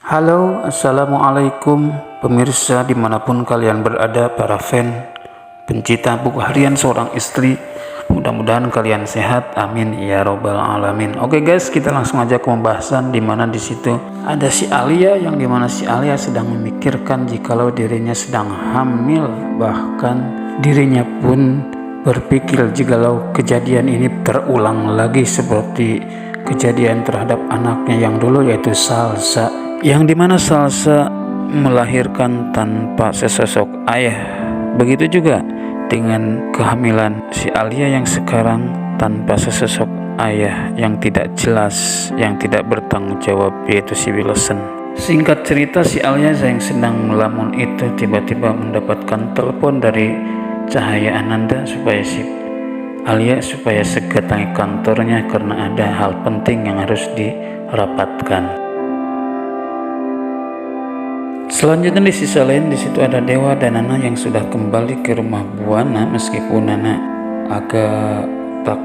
Halo, assalamualaikum pemirsa dimanapun kalian berada, para fan pencinta buku harian seorang istri. Mudah-mudahan kalian sehat, amin ya robbal alamin. Oke guys, kita langsung aja ke pembahasan dimana di situ ada si Alia, yang dimana si Alia sedang memikirkan jikalau dirinya sedang hamil, bahkan dirinya pun berpikir jikalau kejadian ini terulang lagi seperti kejadian terhadap anaknya yang dulu, yaitu Salsa, yang dimana Salsa melahirkan tanpa sesosok ayah. Begitu juga dengan kehamilan si Alia yang sekarang tanpa sesosok ayah yang tidak jelas, yang tidak bertanggung jawab, yaitu si Wilson. Singkat cerita, si Alia yang sedang melamun itu tiba-tiba mendapatkan telepon dari Cahaya Ananda supaya si Alia sedatangi kantornya karena ada hal penting yang harus dirapatkan. Selanjutnya di sisi lain di situ ada Dewa dan Nana yang sudah kembali ke rumah Buana, meskipun Nana agak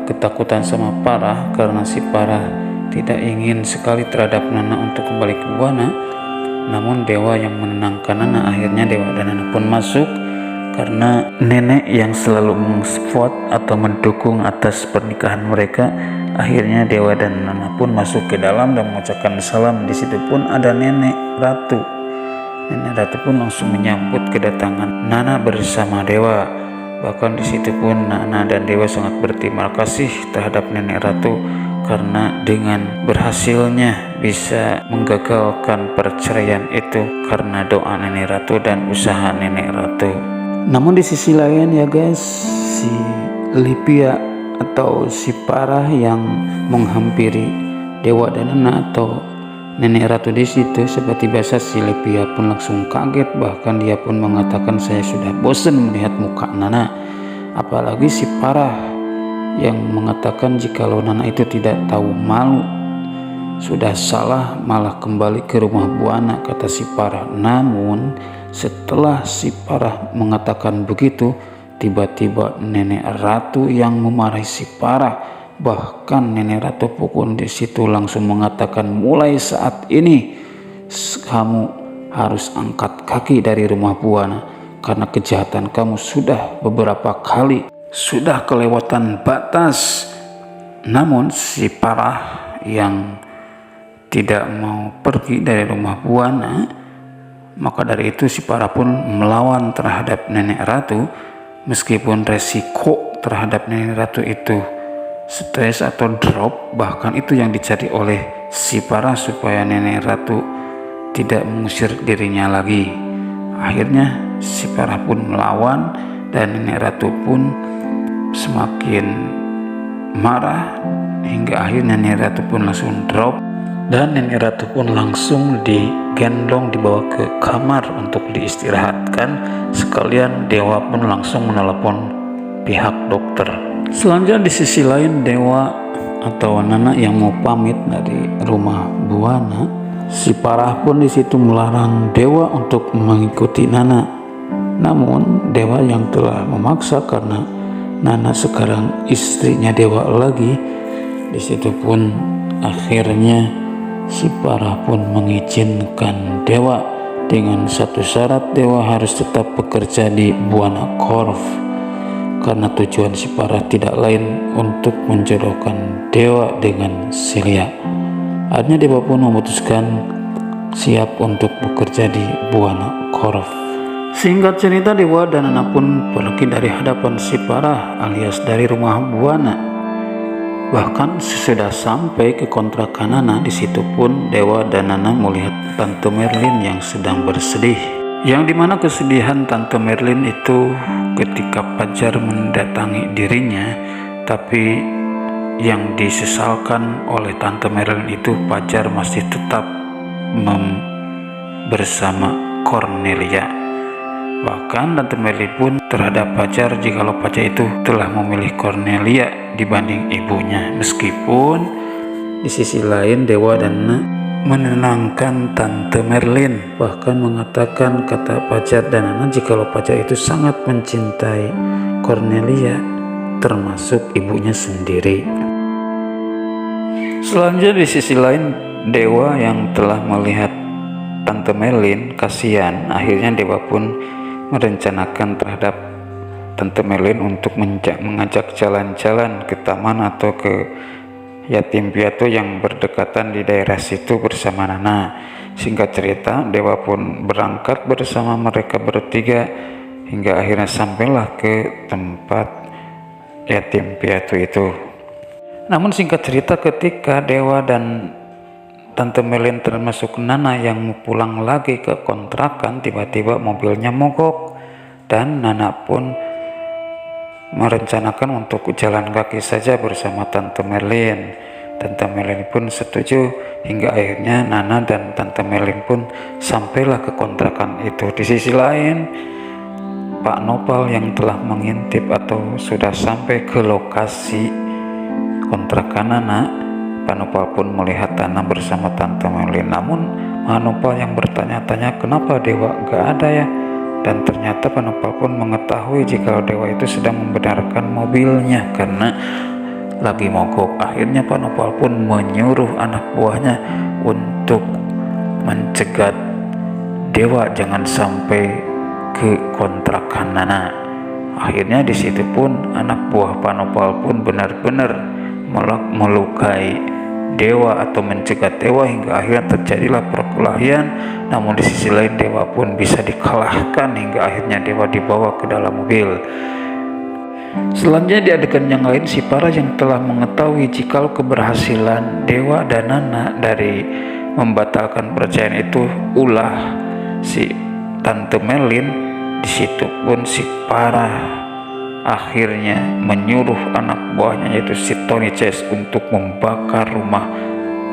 ketakutan sama Parah karena si Parah tidak ingin sekali terhadap Nana untuk kembali ke Buana. Namun Dewa yang menenangkan Nana. Akhirnya Dewa dan Nana pun masuk karena nenek yang selalu mensupport atau mendukung atas pernikahan mereka. Akhirnya Dewa dan Nana pun masuk ke dalam dan mengucapkan salam. Di situ pun ada Nenek Ratu. Nenek Ratu pun langsung menyambut kedatangan Nana bersama Dewa. Bahkan di situ pun Nana dan Dewa sangat berterima kasih terhadap Nenek Ratu karena dengan berhasilnya bisa menggagalkan perceraian itu karena doa Nenek Ratu dan usaha Nenek Ratu. Namun di sisi lain ya guys, si Lipia atau si Parah yang menghampiri Dewa dan Nana atau Nenek Ratu di situ, seperti biasa si Lipia pun langsung kaget, bahkan dia pun mengatakan, saya sudah bosan melihat muka Nana. Apalagi si Parah yang mengatakan jikalau Nana itu tidak tahu malu, sudah salah malah kembali ke rumah Buana, kata si Parah. Namun setelah si Parah mengatakan begitu, tiba-tiba Nenek Ratu yang memarahi si Parah. Bahkan Nenek Ratu pun di situ langsung mengatakan, mulai saat ini kamu harus angkat kaki dari rumah Buana karena kejahatan kamu sudah beberapa kali sudah kelewatan batas. Namun si Parah yang tidak mau pergi dari rumah Buana, maka dari itu si Parah pun melawan terhadap Nenek Ratu. Meskipun resiko terhadap Nenek Ratu itu stres atau drop, bahkan itu yang dicari oleh si Parah supaya Nenek Ratu tidak mengusir dirinya lagi. Akhirnya si Parah pun melawan dan Nenek Ratu pun semakin marah hingga akhirnya Nenek Ratu pun langsung drop dan Nenek Ratu pun langsung digendong dibawa ke kamar untuk diistirahatkan. Sekalian Dewa pun langsung menelepon pihak dokter. Selanjutnya di sisi lain Dewa atau Nana yang mau pamit dari rumah Buana, si Parah pun di situ melarang Dewa untuk mengikuti Nana. Namun Dewa yang telah memaksa karena Nana sekarang istrinya Dewa lagi. Di situ pun akhirnya si Parah pun mengizinkan Dewa dengan satu syarat, Dewa harus tetap bekerja di Buana Corp karena tujuan si Parah tidak lain untuk menjodohkan Dewa dengan Celia. Akhirnya Dewa pun memutuskan siap untuk bekerja di Buana Corp. Singkat cerita, Dewa dan Nana pun pergi dari hadapan si Parah alias dari rumah Buana. Bahkan sesudah sampai ke kontrakan Nana, di situ pun Dewa dan Nana melihat Tante Merlin yang sedang bersedih. Yang dimana kesedihan Tante Merlin itu ketika Pajar mendatangi dirinya, tapi yang disesalkan oleh Tante Merlin itu Pajar masih tetap bersama Cornelia. Bahkan Tante Merlin pun terhadap Pajar jikalau Pajar itu telah memilih Cornelia dibanding ibunya. Meskipun di sisi lain Dewa dan Nana menenangkan Tante Merlin, bahkan mengatakan kata Pajar dan Nana jikalau Pajar itu sangat mencintai Cornelia termasuk ibunya sendiri. Selanjutnya di sisi lain Dewa yang telah melihat Tante Melin kasihan. Akhirnya Dewa pun merencanakan terhadap Tante Melin untuk mengajak jalan-jalan ke taman atau ke yatim piatu yang berdekatan di daerah situ bersama Nana. Singkat cerita, Dewa pun berangkat bersama mereka bertiga hingga akhirnya sampailah ke tempat yatim piatu itu. Namun singkat cerita, ketika Dewa dan Tante Melin termasuk Nana yang mau pulang lagi ke kontrakan, tiba-tiba mobilnya mogok dan Nana pun merencanakan untuk jalan kaki saja bersama Tante Melin. Tante Melin pun setuju hingga akhirnya Nana dan Tante Melin pun sampailah ke kontrakan itu. Di sisi lain, Pak Nopal yang telah mengintip atau sudah sampai ke lokasi kontrakan Nana, Pak Nopal pun melihat Nana bersama Tante Melin. Namun Pak Nopal yang bertanya-tanya kenapa Dewa gak ada ya, dan ternyata Pak Nopal pun mengetahui jika Dewa itu sedang membenarkan mobilnya karena lagi mogok. Akhirnya Pak Nopal pun menyuruh anak buahnya untuk mencegat Dewa jangan sampai ke kontrakan Nana. Akhirnya di situ pun anak buah Pak Nopal pun benar-benar melukai Dewa atau mencegat Dewa hingga akhirnya terjadilah perkelahian. Namun di sisi lain Dewa pun bisa dikalahkan hingga akhirnya Dewa dibawa ke dalam mobil. Selanjutnya di adegan yang lain, si Parah yang telah mengetahui jika keberhasilan Dewa dan Nana dari membatalkan perceraian itu ulah si Tante Melin, di situ pun si Parah akhirnya menyuruh anak buahnya yaitu si Tony CS untuk membakar rumah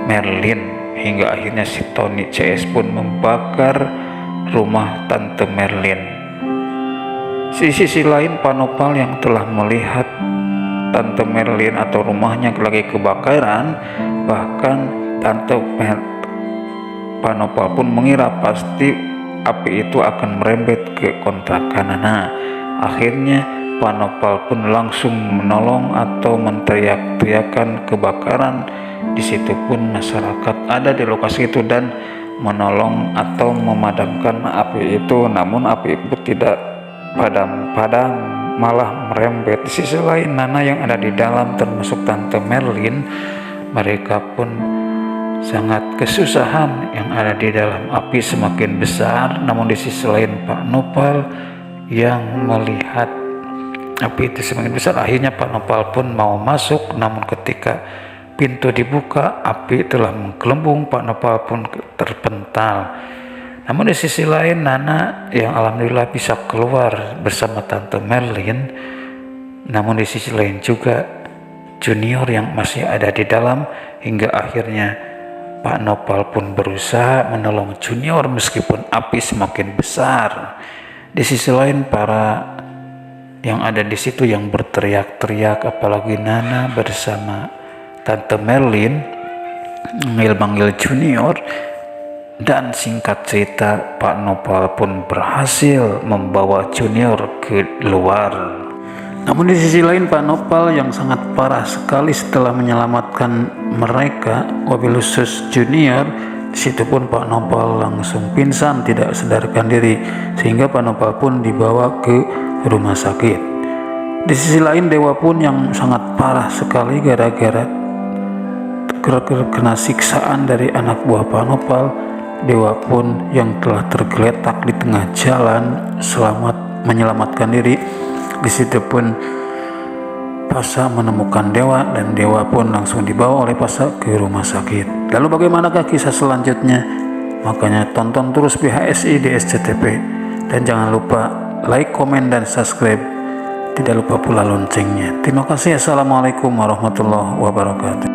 Merlin hingga akhirnya si Tony CS pun membakar rumah Tante Merlin. Di sisi lain, Pak Nopal yang telah melihat Tante Merlin atau rumahnya lagi kebakaran, bahkan Pak Nopal pun mengira pasti api itu akan merembet ke kontrakan Nana. Akhirnya Pak Nopal pun langsung menolong atau menteriak-teriakan kebakaran. Di situ pun masyarakat ada di lokasi itu dan menolong atau memadamkan api itu. Namun api itu tidak padam-padam, malah merembet. Di sisi lain, Nana yang ada di dalam termasuk Tante Merlin, mereka pun sangat kesusahan. Yang ada di dalam api semakin besar. Namun di sisi lain Pak Nopal yang melihat api itu semakin besar, akhirnya Pak Nopal pun mau masuk. Namun ketika pintu dibuka, api telah menggelembung, Pak Nopal pun terpental. Namun di sisi lain, Nana yang alhamdulillah bisa keluar bersama Tante Merlin. Namun di sisi lain juga Junior yang masih ada di dalam, hingga akhirnya Pak Nopal pun berusaha menolong Junior meskipun api semakin besar. Di sisi lain, para yang ada di situ yang berteriak-teriak, apalagi Nana bersama Tante Merlin manggil-manggil Junior. Dan singkat cerita, Pak Nopal pun berhasil membawa Junior ke luar. Namun di sisi lain, Pak Nopal yang sangat parah sekali setelah menyelamatkan mereka, wabil khusus Junior. Di situ pun Pak Nopal langsung pingsan, tidak sadarkan diri, sehingga Pak Nopal pun dibawa ke rumah sakit. Di sisi lain, Dewa pun yang sangat parah sekali gara-gara kena siksaan dari anak buah Pak Nopal. Dewa pun yang telah tergeletak di tengah jalan menyelamatkan diri. Di situ pun Pasha menemukan Dewa dan Dewa pun langsung dibawa oleh Pasha ke rumah sakit. Lalu bagaimanakah kisah selanjutnya? Makanya tonton terus BHSI di SCTV dan jangan lupa like, komen, dan subscribe. Tidak lupa pula loncengnya. Terima kasih. Assalamualaikum warahmatullahi wabarakatuh.